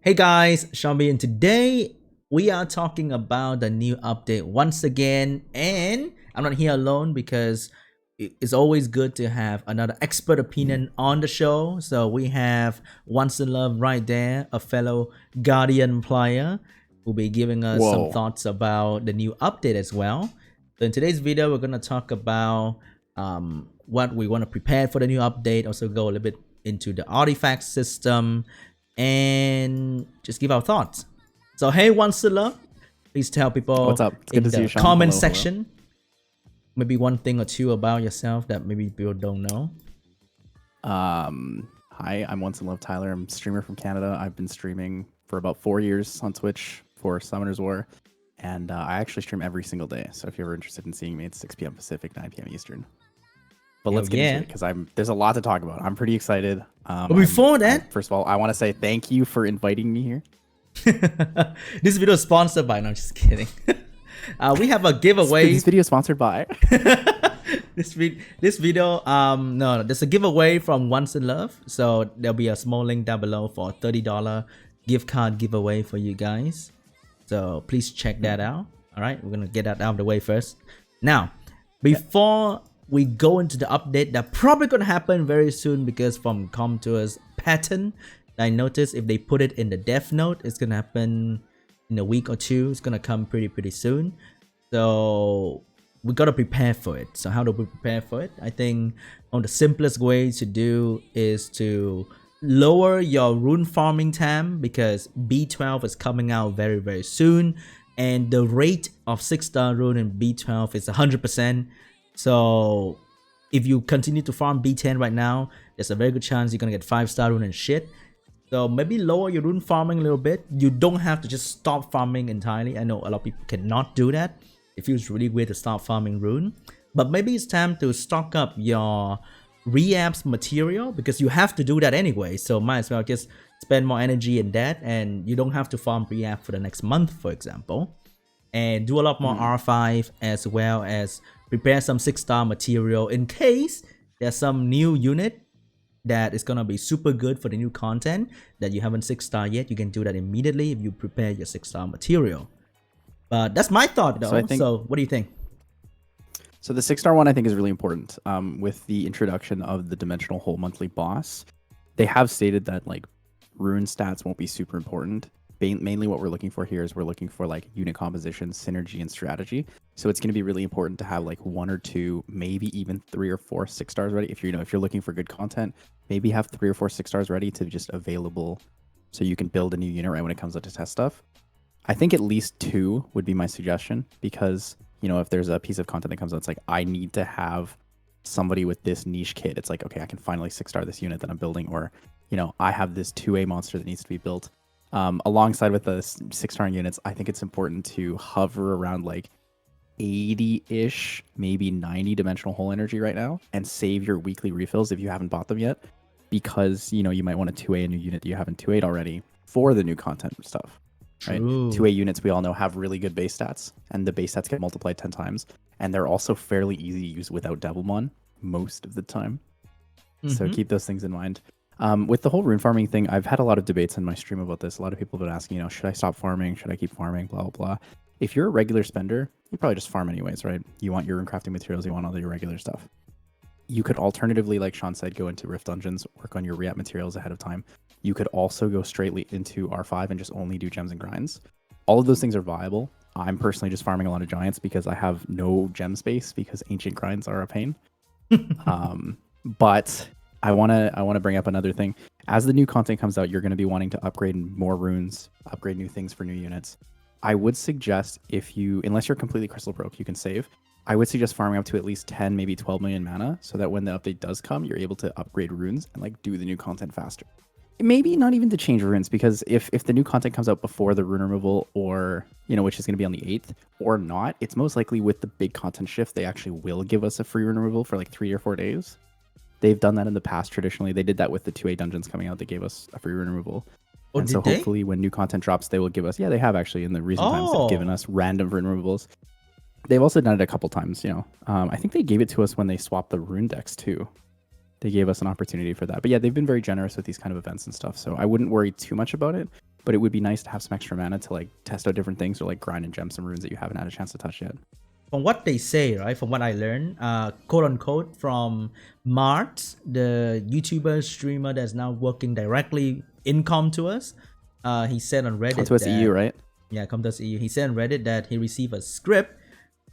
Hey guys, SeanB, and today we are talking about the new update once again. And I'm not here alone because it's always good to have another expert opinion on the show. So we have Once in Love right there, a fellow Guardian player who'll be giving us some Whoa. thoughts about the new update as well. So in today's video, we're going to talk about what we want to prepare for the new update, also go a little bit into the artifact system, and just give our thoughts. So hey, Once in Love, please tell What's people up? It's good in to see you, the Sean. comment Hello, hello. section maybe one thing or two about yourself that maybe people don't know. Hi, I'm Once in Love Tyler. I'm a streamer from Canada. I've been streaming for about 4 years on Twitch for Summoner's War, and I actually stream every single day. So if you're ever interested in seeing me, it's 6 p.m. Pacific, 9 p.m. Eastern. But let's get into it because there's a lot to talk about. I'm pretty excited. But before that, first of all, I want to say thank you for inviting me here. this video is sponsored by. No, I'm just kidding. We have a giveaway. This video is sponsored by. this video, no, there's a giveaway from Once in Love. So there'll be a small link down below for a $30 gift card giveaway for you guys. So please check that out. All right, we're gonna get that out of the way first. Now, before we go into the update that probably gonna happen very soon, because from Comtour's pattern, I noticed if they put it in the dev note, it's gonna happen in a week or two. It's gonna come pretty soon. So we gotta prepare for it. So how do we prepare for it? I think one of the simplest ways to do is to lower your rune farming time, because B12 is coming out very soon, and the rate of 6-star rune in B12 is 100%. So if you continue to farm B10 right now, there's a very good chance you're gonna get 5-star rune and shit. So maybe lower your rune farming a little bit. You don't have to just stop farming entirely. I know a lot of people cannot do that. It feels really weird to stop farming rune. But maybe it's time to stock up your reapps material, because you have to do that anyway. So might as well just spend more energy in that, and you don't have to farm reapp for the next month, for example. And do a lot more R5, as well as prepare some 6-star material in case there's some new unit that is gonna be super good for the new content that you haven't 6-star yet. You can do that immediately if you prepare your 6-star material. But that's my thought though. So what do you think? So the 6-star one I think is really important. With the introduction of the Dimensional Hole monthly boss, they have stated that like rune stats won't be super important. Mainly what we're looking for here is we're looking for like unit composition, synergy, and strategy. So it's going to be really important to have like 1 or 2, maybe even 3 or 4 6-stars ready. If you're looking for good content, maybe have 3 or 4 6-stars ready to just available, so you can build a new unit right when it comes up to test stuff. I think at least 2 would be my suggestion, because if there's a piece of content that comes out, it's like I need to have somebody with this niche kit. It's like, okay, I can finally 6-star this unit that I'm building, or I have this 2A monster that needs to be built. Alongside with the 6-star units, I think it's important to hover around like 80-ish, maybe 90 dimensional hole energy right now, and save your weekly refills if you haven't bought them yet, because you might want to 2A a new unit that you haven't 2A'd already for the new content stuff. Right? 2A units, we all know, have really good base stats, and the base stats get multiplied 10 times, and they're also fairly easy to use without Devilmon most of the time. So keep those things in mind. With the whole rune farming thing, I've had a lot of debates in my stream about this. A lot of people have been asking, should I stop farming? Should I keep farming? Blah, blah, blah. If you're a regular spender, you probably just farm anyways, right? You want your rune crafting materials, you want all your regular stuff. You could alternatively, like Sean said, go into Rift Dungeons, work on your reapp materials ahead of time. You could also go straightly into R5 and just only do gems and grinds. All of those things are viable. I'm personally just farming a lot of giants because I have no gem space, because ancient grinds are a pain. But I want to bring up another thing. As the new content comes out, you're going to be wanting to upgrade more runes, upgrade new things for new units. I would suggest, unless you're completely crystal broke, you can save. I would suggest farming up to at least 10, maybe 12 million mana, so that when the update does come, you're able to upgrade runes and like do the new content faster. Maybe not even to change runes, because if the new content comes out before the rune removal, or which is going to be on the 8th, or not, it's most likely with the big content shift they actually will give us a free rune removal for like 3 or 4 days. They've done that in the past traditionally. They did that with the 2A dungeons coming out. They gave us a free rune removal. Oh, and so hopefully when new content drops, they will give us, they have actually in the recent times, they've given us random rune removals. They've also done it a couple times, I think they gave it to us when they swapped the rune decks too. They gave us an opportunity for that. But yeah, they've been very generous with these kind of events and stuff. So I wouldn't worry too much about it. but it would be nice to have some extra mana to like test out different things or like grind and gem some runes that you haven't had a chance to touch yet. From what they say, right? From what I learned, quote unquote, from Mart, the YouTuber streamer that's now working directly income to us, he said on Reddit. Come to us EU, right? Yeah, come to us EU. He said on Reddit that he received a script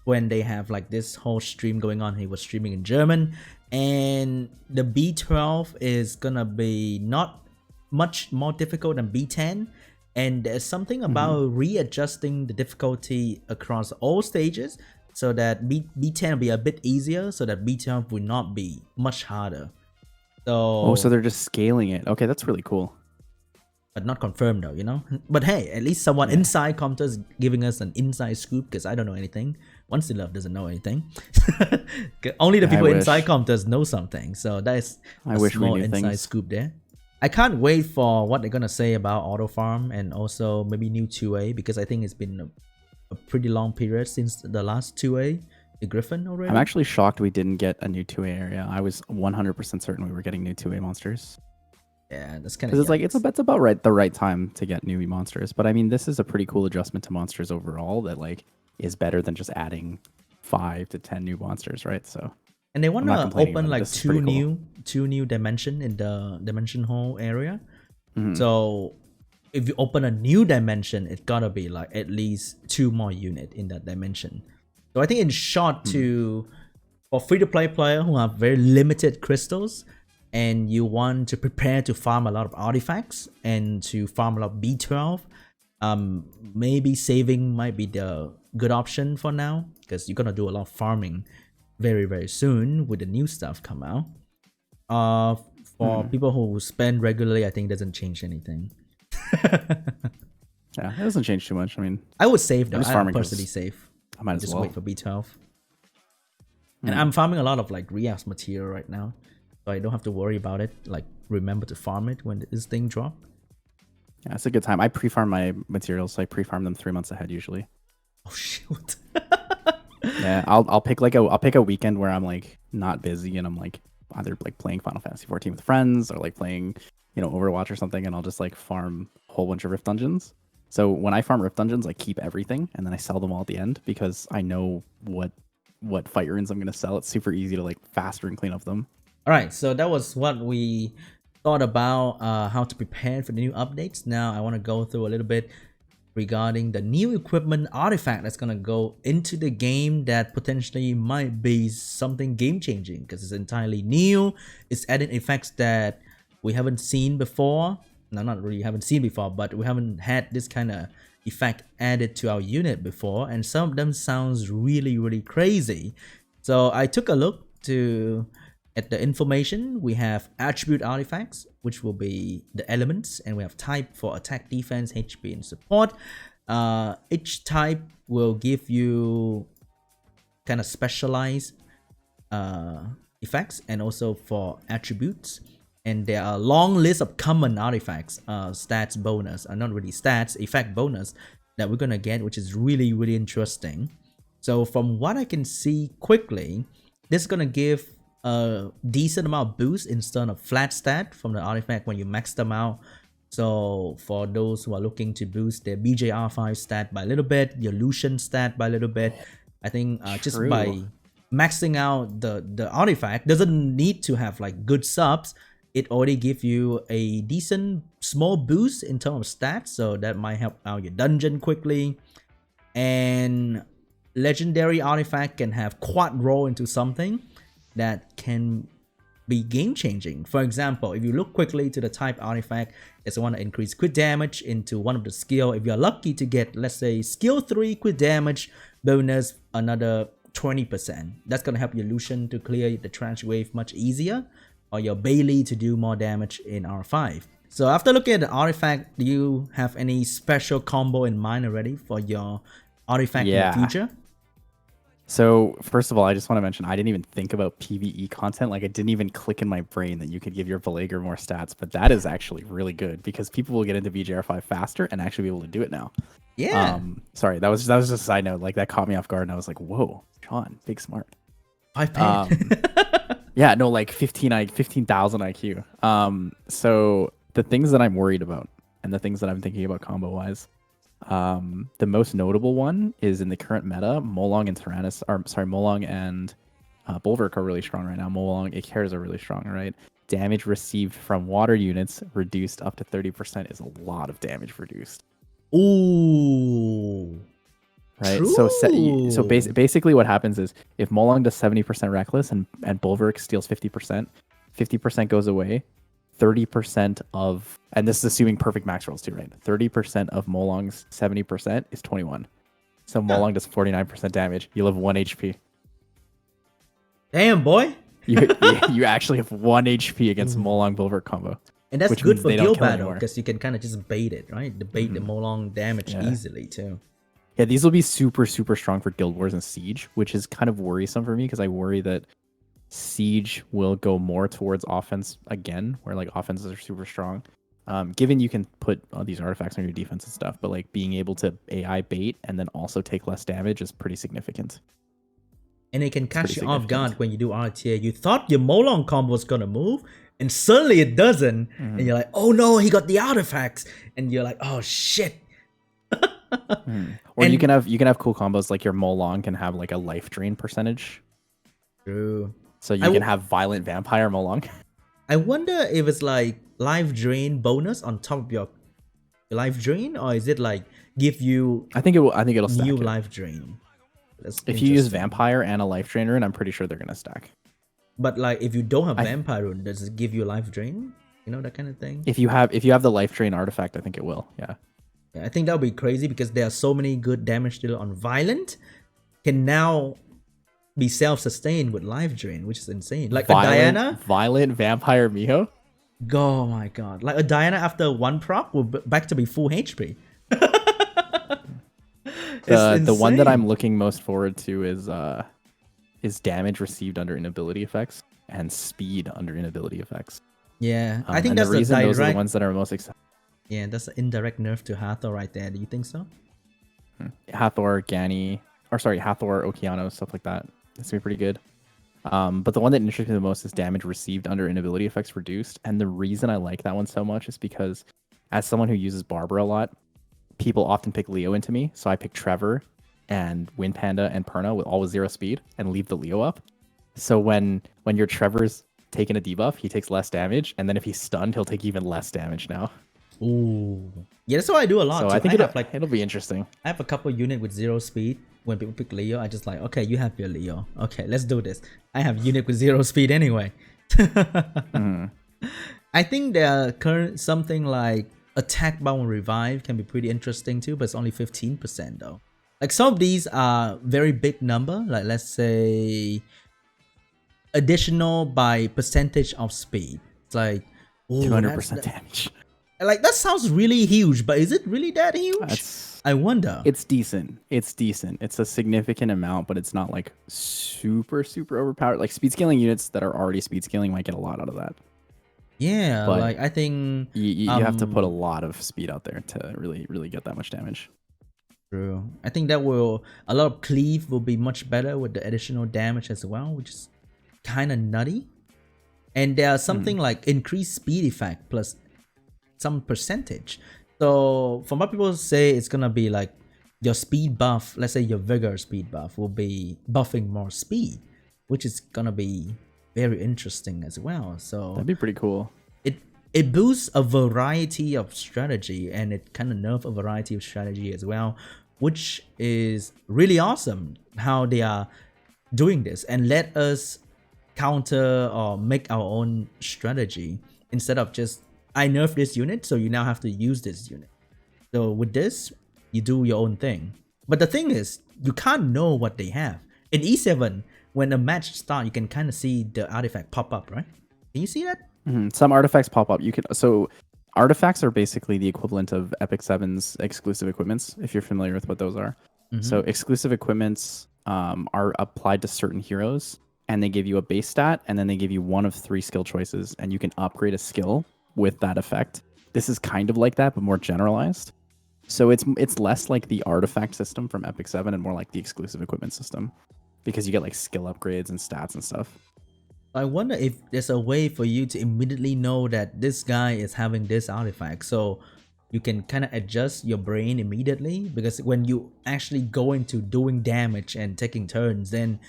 when they have like this whole stream going on. He was streaming in German, and the B12 is gonna be not much more difficult than B10. And there's something about readjusting the difficulty across all stages, so that B10 will be a bit easier, so that B12 will not be much harder. So they're just scaling it. Okay, that's really cool. But not confirmed though, you know. But hey, at least someone inside Comters giving us an inside scoop, because I don't know anything. Once in Love doesn't know anything. Only the people inside Comters know something. So that's a small inside scoop there. I can't wait for what they're gonna say about auto farm and also maybe new 2A, because I think it's been a pretty long period since the last 2A, the Griffin already. I'm actually shocked we didn't get a new 2A area. I was 100% certain we were getting new 2A monsters. Yeah, that's kind of. Because it's like it's about the right time to get new monsters. But I mean, this is a pretty cool adjustment to monsters overall that like is better than just adding 5 to 10 new monsters, right? So. And they want to open like two new dimension in the dimension hole area. So if you open a new dimension, it's gotta be like at least 2 more units in that dimension. So I think in short, for free-to-play player who have very limited crystals, and you want to prepare to farm a lot of artifacts and to farm a lot of B12, maybe saving might be the good option for now, because you're gonna do a lot of farming very soon with the new stuff come out. For people who spend regularly, I think it doesn't change anything. Yeah, it doesn't change too much. I mean, I would save though. I'm personally save. I might just wait for B12. And I'm farming a lot of like react material right now, so I don't have to worry about it. Like, remember to farm it when this thing drop. Yeah, it's a good time. I pre-farm my materials, so I pre-farm them 3 months ahead usually. Oh shoot. Yeah, I'll pick a weekend where I'm like not busy and I'm like either like playing Final Fantasy 14 with friends or like playing, you know, Overwatch or something, and I'll just like farm a whole bunch of Rift Dungeons. So when I farm Rift Dungeons, I keep everything and then I sell them all at the end because I know what fight runes I'm gonna sell. It's super easy to like fast rune clean up them. All right, so that was what we thought about how to prepare for the new updates. Now I want to go through a little bit regarding the new equipment artifact that's gonna go into the game that potentially might be something game-changing because it's entirely new. It's adding effects that we haven't seen before. No, not really haven't seen before, but we haven't had this kind of effect added to our unit before, and some of them sounds really crazy. So I took a look at the information. We have attribute artifacts, which will be the elements, and we have type for attack, defense, HP, and support. Each type will give you kind of specialized effects, and also for attributes. And there are a long list of common artifacts, stats bonus, not really stats, effect bonus that we're gonna get, which is really interesting. So from what I can see quickly, this is gonna give a decent amount of boost instead of flat stat from the artifact when you max them out. So for those who are looking to boost their BJR5 stat by a little bit, your Lucian stat by a little bit, I think just by maxing out the artifact, doesn't need to have like good subs. It already gives you a decent small boost in terms of stats, so that might help out your dungeon quickly. And legendary artifact can have quad roll into something that can be game changing. For example, if you look quickly to the type artifact, it's one to increase crit damage into one of the skill. If you're lucky to get, let's say, skill 3 crit damage bonus, another 20%. That's gonna help your Lucian to clear the trash wave much easier, or your Bailey to do more damage in R5. So after looking at the artifact, do you have any special combo in mind already for your artifact in the future? So first of all, I just want to mention I didn't even think about PvE content. Like, it didn't even click in my brain that you could give your Belager more stats, but that is actually really good because people will get into BJR5 faster and actually be able to do it now. Yeah. Sorry, that was just a side note. Like, that caught me off guard and I was like, whoa, Sean, big smart. Yeah, no, like 15,000 IQ. So the things that I'm worried about, and the things that I'm thinking about combo wise. The most notable one is in the current meta, Molong and Molong and Bulwark are really strong right now. Molong, Ikers are really strong, right? Damage received from water units reduced up to 30% is a lot of damage reduced. Ooh. Right. True. So basically what happens is if Molong does 70% reckless and Bulwark steals 50%, 50% goes away. 30% of, and this is assuming perfect max rolls too, right? 30% of Molong's 70% is 21. So Molong does 49% damage. You'll have 1 HP. Damn, boy. you actually have 1 HP against Molong Bulwark combo. And that's which good means for they don't guild kill battle anymore. because you can kind of just bait it, right? Bait the Molong damage easily too. Yeah, these will be super, super strong for Guild Wars and Siege, which is kind of worrisome for me because I worry that Siege will go more towards offense again, where like offenses are super strong. Given you can put all these artifacts on your defense and stuff, but like being able to AI bait and then also take less damage is pretty significant. And it can catch you off guard when you do RTA. You thought your Molong combo was gonna move, and suddenly it doesn't. And you're like, oh no, he got the artifacts. And you're like, oh shit. Or you can have cool combos like your Molong can have like a life drain percentage. True. So you can have violent vampire Molong. I wonder if it's like life drain bonus on top of your life drain, or is it like give you I think it'll stack new it. life drain. That's if you use vampire and a life drain rune, I'm pretty sure they're gonna stack. But like if you don't have vampire rune, does it give you life drain? You know, that kind of thing. If you have the life drain artifact, I think it will. Yeah. Yeah, I think that would be crazy because there are so many good damage dealer on violent can now be self-sustained with life drain, which is insane. Like a Diana, violent vampire Miho. Oh my god! Like a Diana after one proc will back to be full HP. The one that I'm looking most forward to is damage received under inability effects and speed under inability effects. Yeah, I think that's the reason direct, those are the ones that are most exciting. Yeah, that's an indirect nerf to Hathor right there. Do you think so? Hathor, Hathor, Okeanos, stuff like that. That's gonna be pretty good. But the one that interests me the most is damage received under inability effects reduced. And the reason I like that one so much is because as someone who uses Barbara a lot, people often pick Leo into me. So I pick Trevor and Wind Panda and Perna with all with 0 speed and leave the Leo up. So when your Trevor's taking a debuff, he takes less damage. And then if he's stunned, he'll take even less damage now. Ooh. Yeah, that's what I do a lot. So too. I think it'll be interesting. I have a couple unit with 0 speed. When people pick Leo, I just like, okay, you have your Leo. Okay, let's do this. I have unit with 0 speed anyway. I think the current something like attack bound revive can be pretty interesting too, but it's only 15% though. Like some of these are very big number, like let's say additional by percentage of speed. It's like 200% damage. Like that sounds really huge, but is it really that huge? I wonder. It's decent. It's a significant amount, but it's not like super overpowered. Like speed scaling units that are already speed scaling might get a lot out of that. Yeah, but like I think you have to put a lot of speed out there to really get that much damage. True. I think that a lot of cleave will be much better with the additional damage as well, which is kind of nutty. And there's something like increased speed effect plus some percentage. So from what people say, it's gonna be like your speed buff, let's say your vigor speed buff will be buffing more speed, which is gonna be very interesting as well. So that'd be pretty cool. It boosts a variety of strategy and it kind of nerf a variety of strategy as well, which is really awesome how they are doing this and let us counter or make our own strategy instead of just I nerf this unit, so you now have to use this unit. So with this, you do your own thing. But the thing is, you can't know what they have. In E7, when a match starts, you can kind of see the artifact pop up, right? Can you see that? Some artifacts pop up. So artifacts are basically the equivalent of Epic 7's exclusive equipments, if you're familiar with what those are. So exclusive equipments are applied to certain heroes, and they give you a base stat, and then they give you one of 3 skill choices, and you can upgrade a skill with that effect. This is kind of like that, but more generalized. So it's less like the artifact system from Epic 7 and more like the exclusive equipment system, because you get like skill upgrades and stats and stuff. I wonder if there's a way for you to immediately know that this guy is having this artifact. So you can kind of adjust your brain immediately, because when you actually go into doing damage and taking turns, then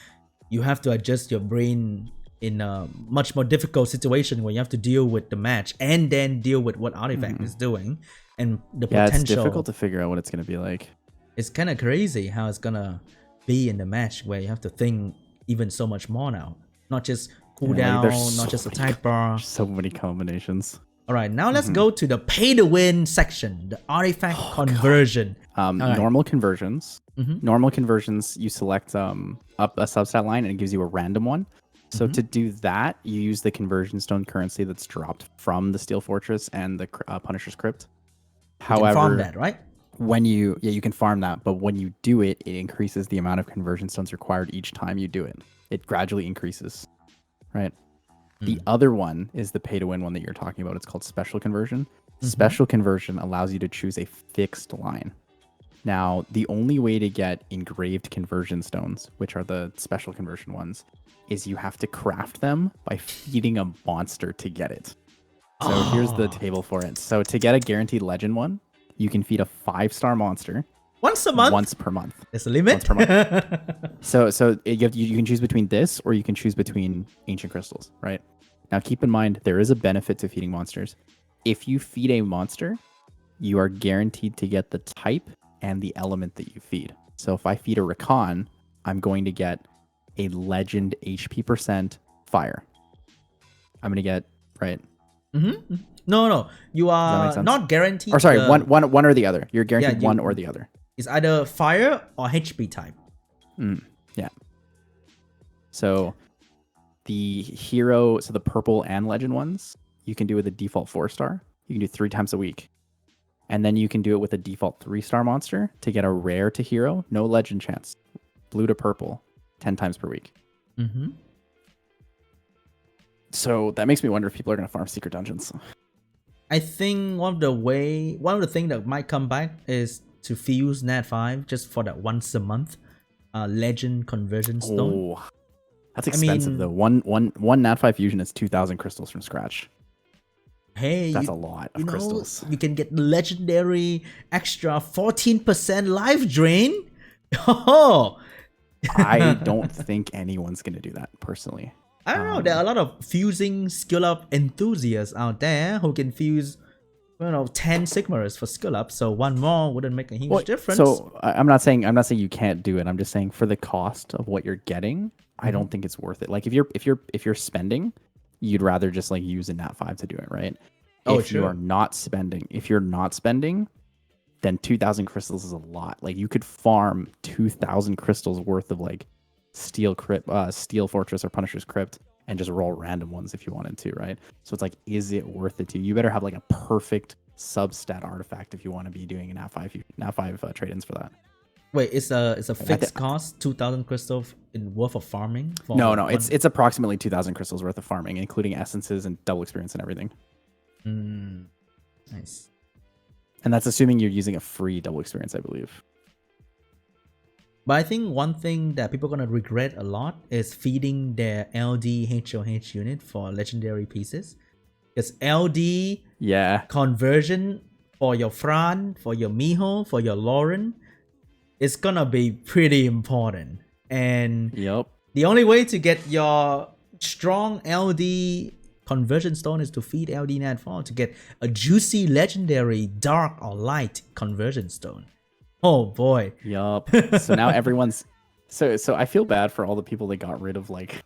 you have to adjust your brain in a much more difficult situation where you have to deal with the match and then deal with what artifact is doing and the potential. It's difficult to figure out what it's going to be like. It's kind of crazy how it's gonna be in the match, where you have to think even so much more now, not just cooldown, not just a type bar. So many combinations. All right, now let's go to the pay to win section, the artifact conversion. Normal conversions. Normal conversions, you select up a substat line and it gives you a random one. So to do that, you use the conversion stone currency that's dropped from the Steel Fortress and the Punisher's Crypt. However, you can farm that, right? When you can farm that, but when you do it, it increases the amount of conversion stones required each time you do it. It gradually increases, right? The other one is the pay to win one that you're talking about. It's called special conversion. Special conversion allows you to choose a fixed line. Now, the only way to get engraved conversion stones, which are the special conversion ones, is you have to craft them by feeding a monster to get it. So here's the table for it. So to get a guaranteed legend one, you can feed a 5-star monster once a month. Once per month. There's a limit. Once per month. So you can choose between this, or you can choose between ancient crystals, right? Now keep in mind there is a benefit to feeding monsters. If you feed a monster, you are guaranteed to get the type and the element that you feed. So if I feed a Rakan, I'm going to get a legend HP percent fire. I'm gonna get right. No, you are not guaranteed. Or sorry, one or the other. You're guaranteed one or the other. It's either fire or HP type. Yeah. So the hero, so the purple and legend ones, you can do with a default 4-star. You can do 3 times a week. And then you can do it with a default 3-star monster to get a rare to hero, no legend chance. Blue to purple, 10 times per week. So that makes me wonder if people are going to farm secret dungeons. I think one of the things that might come back is to fuse Nat 5 just for that once a month legend conversion stone. Oh, that's expensive though. One Nat 5 fusion is 2,000 crystals from scratch. Hey, that's a lot of crystals. You can get legendary extra 14% life drain. Oh, I don't think anyone's going to do that personally. I don't know. There are a lot of fusing skill up enthusiasts out there who can fuse, 10 Sigmarers for skill up. So one more wouldn't make a huge difference. So I'm not saying you can't do it. I'm just saying for the cost of what you're getting, I don't think it's worth it. Like if you're spending, you'd rather just like use a Nat 5 to do it, right? If you're not spending, then 2,000 crystals is a lot. Like you could farm 2,000 crystals worth of like Steel Fortress or Punisher's Crypt and just roll random ones if you wanted to, right? So it's like, is it worth it to you? You better have like a perfect substat artifact if you want to be doing an Nat 5 trade-ins for that. Wait, it's a fixed cost, 2,000 crystals worth of farming? No, it's approximately 2,000 crystals worth of farming, including essences and double experience and everything. Nice. And that's assuming you're using a free double experience, I believe. But I think one thing that people are going to regret a lot is feeding their LD HOH unit for legendary pieces. Because LD conversion for your Fran, for your Miho, for your Lauren, is going to be pretty important. And the only way to get your strong LD conversion stone is to feed LD Nat 4 to get a juicy legendary dark or light conversion stone. Oh boy. Yup. So now everyone's so I feel bad for all the people that got rid of like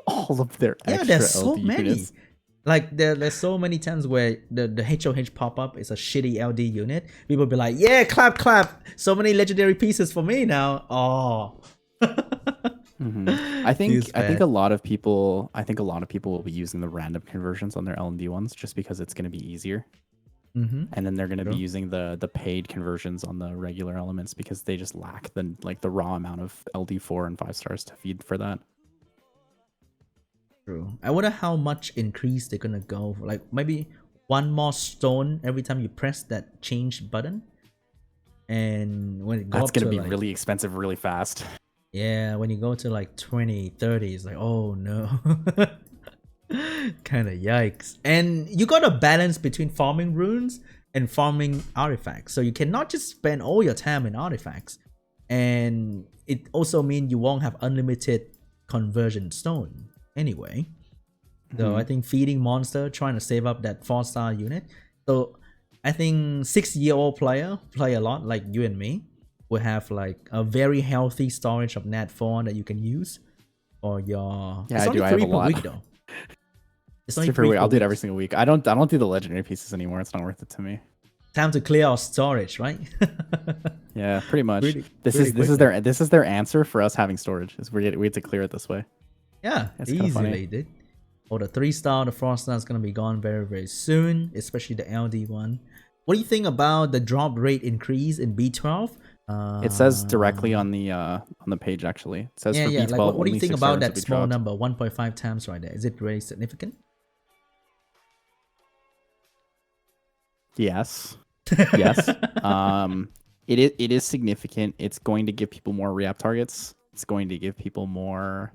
all of their extra there's so LD many units. Like there's so many times where the HOH pop-up is a shitty LD unit. People be like, yeah, clap, so many legendary pieces for me now. Oh. I think a lot of people will be using the random conversions on their L&D ones just because it's going to be easier. And then they're going to be using the paid conversions on the regular elements because they just lack the raw amount of LD4 and 5 stars to feed for that. True. I wonder how much increase they're gonna go for. Like maybe one more stone every time you press that change button. And when it goes that's gonna be like, really expensive really fast. Yeah, when you go to like 20, 30, it's like, oh no. Kind of yikes. And you got a balance between farming runes and farming artifacts. So you cannot just spend all your time in artifacts. And it also means you won't have unlimited conversion stone anyway. So I think feeding monster, trying to save up that 4-star unit. So I think 6-year-old player play a lot like you and me will have like a very healthy storage of nat 4 that you can use for your. Yeah, it's I only do. I have a 3 per lot. week though. It's only Super 3 weird. per I'll do it week. every single week. I don't do the legendary pieces anymore. It's not worth it to me. Time to clear our storage, right? Yeah, pretty much. This pretty is their answer for us having storage. Is we have to clear it this way. Yeah, It's kinda funny. easily, dude. Oh, the 3-star, the 4-star is gonna be gone very, very soon, especially the LD one. What do you think about the drop rate increase in B12? It says directly on the page actually. It says for yeah. B12. Like, what do only you think 6 about runes will that be small dropped. number, 1.5 times right there? Is it really significant? Yes. Yes. It is significant. It's going to give people more re-up targets. It's going to give people more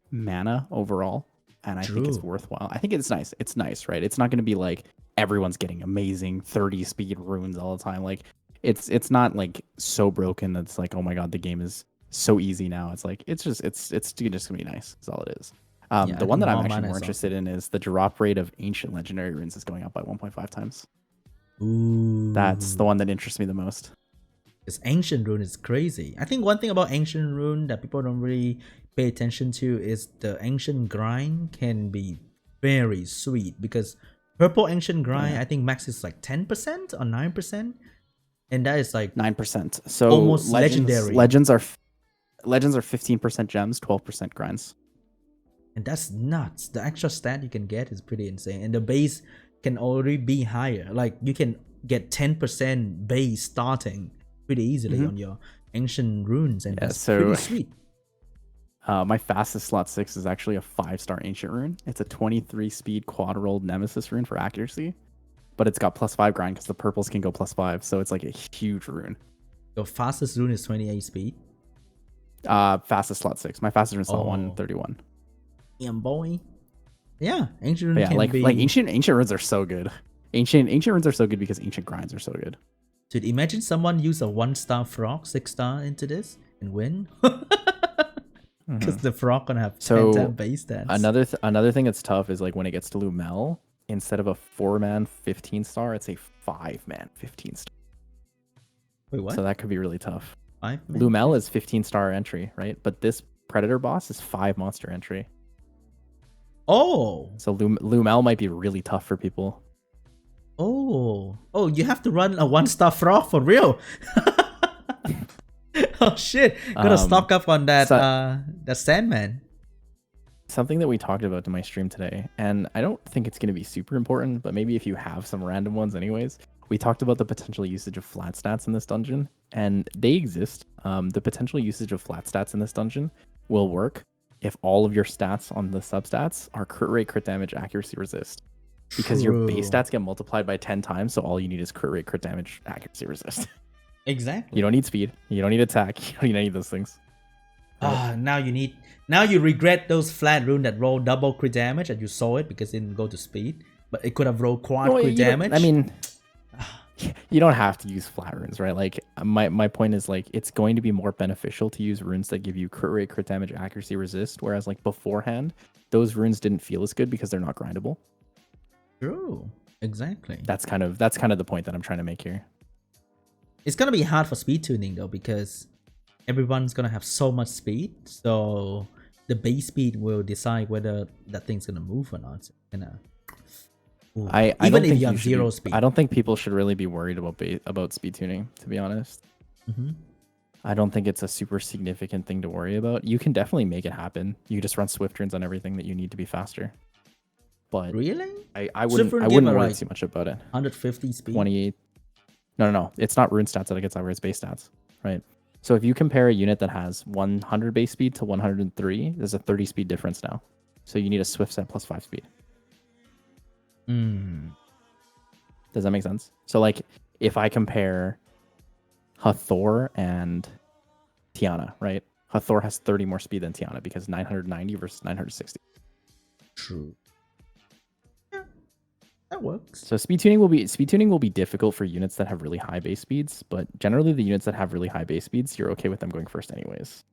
mana overall, and I think it's True. worthwhile. I think it's nice. It's nice, right? It's not going to be like everyone's getting amazing 30 speed runes all the time. Like it's not like so broken that's like, oh my god, the game is so easy now. It's like it's just gonna be nice. That's all it is. Yeah, The I one think that I'm more actually mana more is interested in is the drop rate of ancient legendary runes is going up by 1.5 times. Ooh. That's the one that interests me the most. Because Ancient Rune is crazy. I think one thing about Ancient Rune that people don't really pay attention to is the Ancient Grind can be very sweet. Because Purple Ancient Grind, I think max is like 10% or 9%. And that is like 9%. So almost legendary. Legends are 15% gems, 12% grinds. And that's nuts. The extra stat you can get is pretty insane. And the base can already be higher. Like you can get 10% base starting pretty easily on your ancient runes, and that's pretty sweet. My fastest slot 6 is actually a 5-star ancient rune. It's a 23 speed quad rolled nemesis rune for accuracy, but it's got +5 grind because the purples can go +5, so it's like a huge rune. Your fastest rune is 28 speed. Fastest slot 6. My fastest rune is slot 131. Damn boy. Yeah, ancient rune Yeah, can be... like ancient runes are so good. Ancient runes are so good because ancient grinds are so good. Dude, imagine someone use a 1-star frog 6-star into this and win. Because the frog gonna have 10 base stats. Another thing that's tough is like when it gets to Lumel, instead of a 4-man 15-star, it's a 5-man 15-star. Wait, what? So that could be really tough. 5-man? Lumel is 15-star entry, right? But this Predator boss is 5 monster entry. Oh! So Lumel might be really tough for people. Oh, you have to run a 1-star frog for real. Oh shit! Gotta stock up on that that Sandman. Something that we talked about in my stream today, and I don't think it's going to be super important, but maybe if you have some random ones anyways. We talked about the potential usage of flat stats in this dungeon, and they exist. The potential usage of flat stats in this dungeon will work if all of your stats on the substats are crit rate, crit damage, accuracy, resist. Because your base stats get multiplied by 10 times, so all you need is crit rate, crit damage, accuracy, resist. Exactly. You don't need speed. You don't need attack. You don't need any of those things. Now you regret those flat rune that roll double crit damage and you saw it because it didn't go to speed. But it could have rolled quad crit damage. I mean, you don't have to use flat runes, right? Like my point is like it's going to be more beneficial to use runes that give you crit rate, crit damage, accuracy, resist. Whereas like beforehand, those runes didn't feel as good because they're not grindable. True. Exactly. That's kind of the point that I'm trying to make here. It's gonna be hard for speed tuning though because everyone's gonna have so much speed. So the base speed will decide whether that thing's gonna move or not. Even if you have 0 speed. I don't think people should really be worried about speed tuning, to be honest. I don't think it's a super significant thing to worry about. You can definitely make it happen. You just run swift runes on everything that you need to be faster. But really? I wouldn't worry too much about it. 150 speed? 28. No. It's not rune stats that it gets over, it's base stats, right? So if you compare a unit that has 100 base speed to 103, there's a 30 speed difference now. So you need a swift set plus 5 speed. Does that make sense? So like if I compare Hathor and Tiana, right? Hathor has 30 more speed than Tiana because 990 versus 960. True. That works. So speed tuning will be difficult for units that have really high base speeds, but generally the units that have really high base speeds, you're okay with them going first anyways.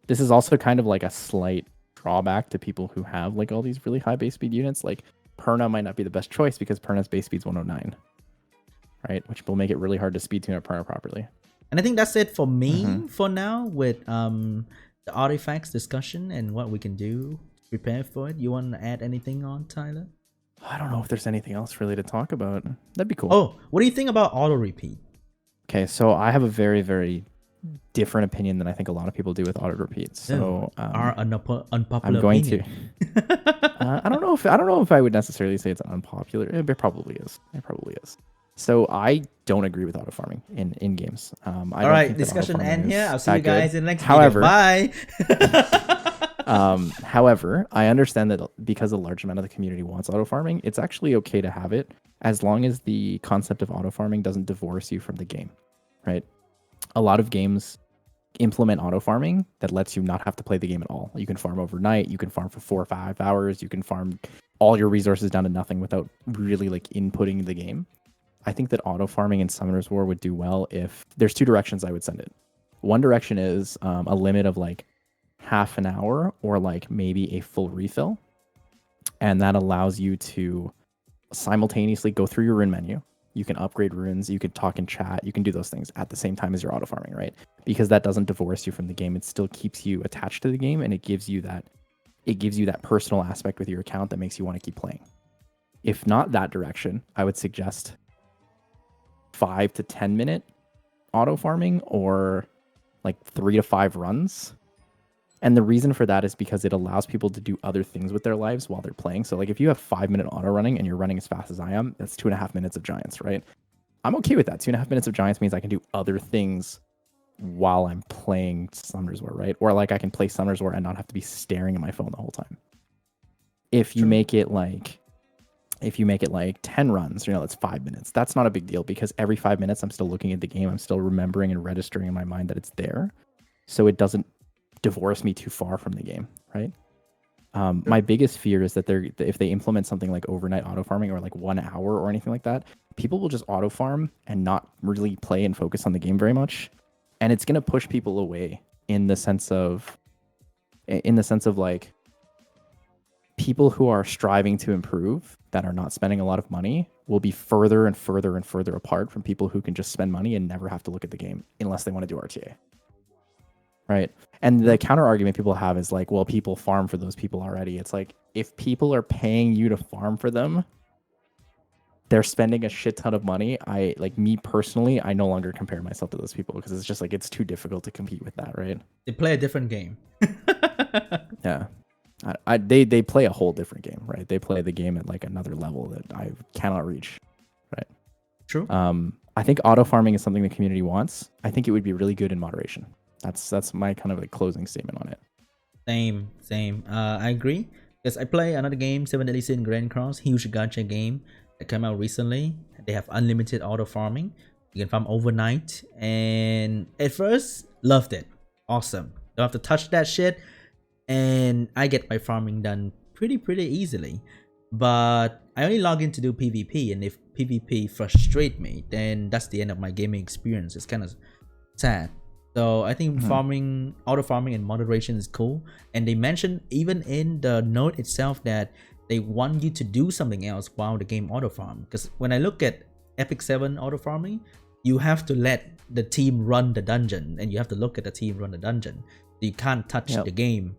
This is also kind of like a slight drawback to people who have like all these really high base speed units. Like Perna might not be the best choice because Perna's base speed's 109, right? Which will make it really hard to speed tune a Perna properly. And I think that's it for me for now with the artifacts discussion and what we can do to prepare for it. You want to add anything on, Tyler? I don't know if there's anything else really to talk about. That'd be cool. Oh, what do you think about auto repeat? Okay, so I have a very, very different opinion than I think a lot of people do with auto repeat. So our unpopular I'm going opinion. to. I don't know if I would necessarily say it's unpopular. It probably is. It probably is. So I don't agree with auto farming in games. All right, discussion end here. I'll see you guys in the next However, video. Bye. However, I understand that because a large amount of the community wants auto farming, it's actually okay to have it as long as the concept of auto farming doesn't divorce you from the game, right? A lot of games implement auto farming that lets you not have to play the game at all. You can farm overnight, you can farm for 4 or 5 hours, you can farm all your resources down to nothing without really like inputting the game. I think that auto farming in Summoner's War would do well if there's 2 directions I would send it. One direction is a limit of like half an hour or like maybe a full refill. And that allows you to simultaneously go through your rune menu. You can upgrade runes, you can talk in chat, you can do those things at the same time as you're auto farming, right? Because that doesn't divorce you from the game. It still keeps you attached to the game and it gives you that personal aspect with your account that makes you want to keep playing. If not that direction, I would suggest 5 to 10 minute auto farming or like 3 to 5 runs. And the reason for that is because it allows people to do other things with their lives while they're playing. So like if you have 5-minute auto running and you're running as fast as I am, that's 2.5 minutes of Giants, right? I'm okay with that. 2.5 minutes of Giants means I can do other things while I'm playing Summoner's War, right? Or like I can play Summoner's War and not have to be staring at my phone the whole time. If you make it like 10 runs, that's 5 minutes. That's not a big deal because every 5 minutes I'm still looking at the game. I'm still remembering and registering in my mind that it's there. So it doesn't divorce me too far from the game, right? My biggest fear is that if they implement something like overnight auto farming or like 1 hour or anything like that, people will just auto farm and not really play and focus on the game very much. And it's going to push people away in the sense of like people who are striving to improve that are not spending a lot of money will be further and further and further apart from people who can just spend money and never have to look at the game unless they want to do RTA. Right. And the counter argument people have is like, well, people farm for those people already. It's like, if people are paying you to farm for them, they're spending a shit ton of money. Me personally, I no longer compare myself to those people because it's just like, it's too difficult to compete with that. Right. They play a different game. Yeah. They play a whole different game, right? They play the game at like another level that I cannot reach. Right. True. I think auto farming is something the community wants. I think it would be really good in moderation. That's my kind of like closing statement on it. Same. I agree because I play another game, 7 Deadly Sin Grand Cross, huge gacha game that came out recently. They have unlimited auto farming. You can farm overnight, and at first loved it. Awesome. Don't have to touch that shit, and I get my farming done pretty easily. But I only log in to do PvP, and if PvP frustrate me, then that's the end of my gaming experience. It's kind of sad. So I think auto farming and moderation is cool. And they mentioned even in the note itself that they want you to do something else while the game auto farm. Because when I look at Epic 7 auto farming, you have to let the team run the dungeon and you have to look at the team run the dungeon. You can't touch the game.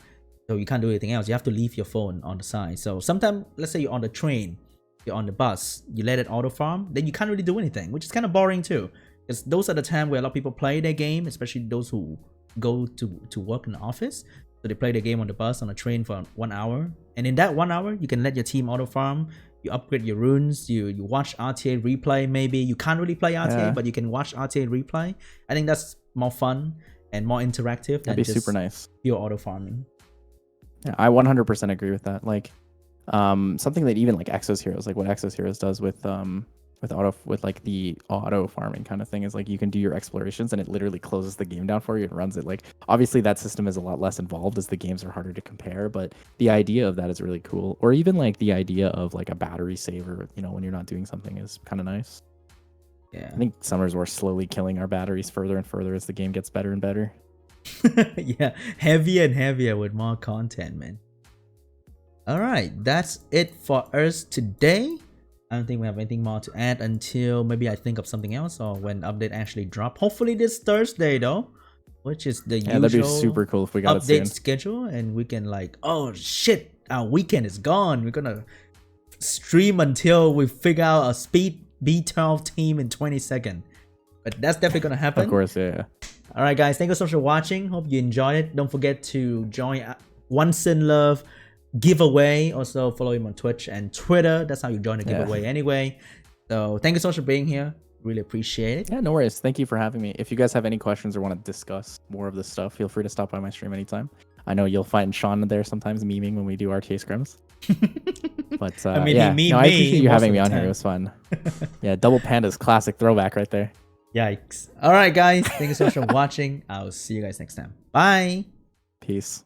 So you can't do anything else. You have to leave your phone on the side. So sometimes, let's say you're on the train, you're on the bus, you let it auto farm, then you can't really do anything, which is kind of boring too. Because those are the time where a lot of people play their game, especially those who go to work in the office. So they play the game on the bus, on the train for 1 hour. And in that 1 hour, you can let your team auto farm. You upgrade your runes. You watch RTA replay maybe. You can't really play RTA, but you can watch RTA replay. I think that's more fun and more interactive than just super nice. pure auto farming. Yeah, I 100% agree with that. Like, something that even like Exos Heroes, like what Exos Heroes does with with like the auto farming kind of thing is like you can do your explorations and it literally closes the game down for you and runs it. Like obviously that system is a lot less involved as the games are harder to compare, but the idea of that is really cool. Or even like the idea of like a battery saver, you know, when you're not doing something is kind of nice. Yeah. I think Summers we're slowly killing our batteries further and further as the game gets better and better. Yeah, heavier and heavier with more content, man. All right, that's it for us today. I don't think we have anything more to add until maybe I think of something else or when update actually drop. Hopefully this Thursday though, which is the usual that'd be super cool if we got update it soon. schedule, and we can like, oh shit, our weekend is gone. We're gonna stream until we figure out a speed B12 team in 20 seconds. But that's definitely gonna happen. Of course, yeah. All right, guys, thank you so much for watching. Hope you enjoyed it. Don't forget to join Once in Love giveaway. Also follow him on Twitch and Twitter. That's how you join the giveaway anyway. So thank you so much for being here. Really appreciate it. Yeah, no worries. Thank you for having me. If you guys have any questions or want to discuss more of this stuff, feel free to stop by my stream anytime. I know you'll find Sean there sometimes memeing when we do RTA scrims. But I mean, yeah, I appreciate you having me on time. here. It was fun. Yeah, Double Panda's classic throwback right there. Yikes. All right, guys. Thank you so much for watching. I'll see you guys next time. Bye. Peace.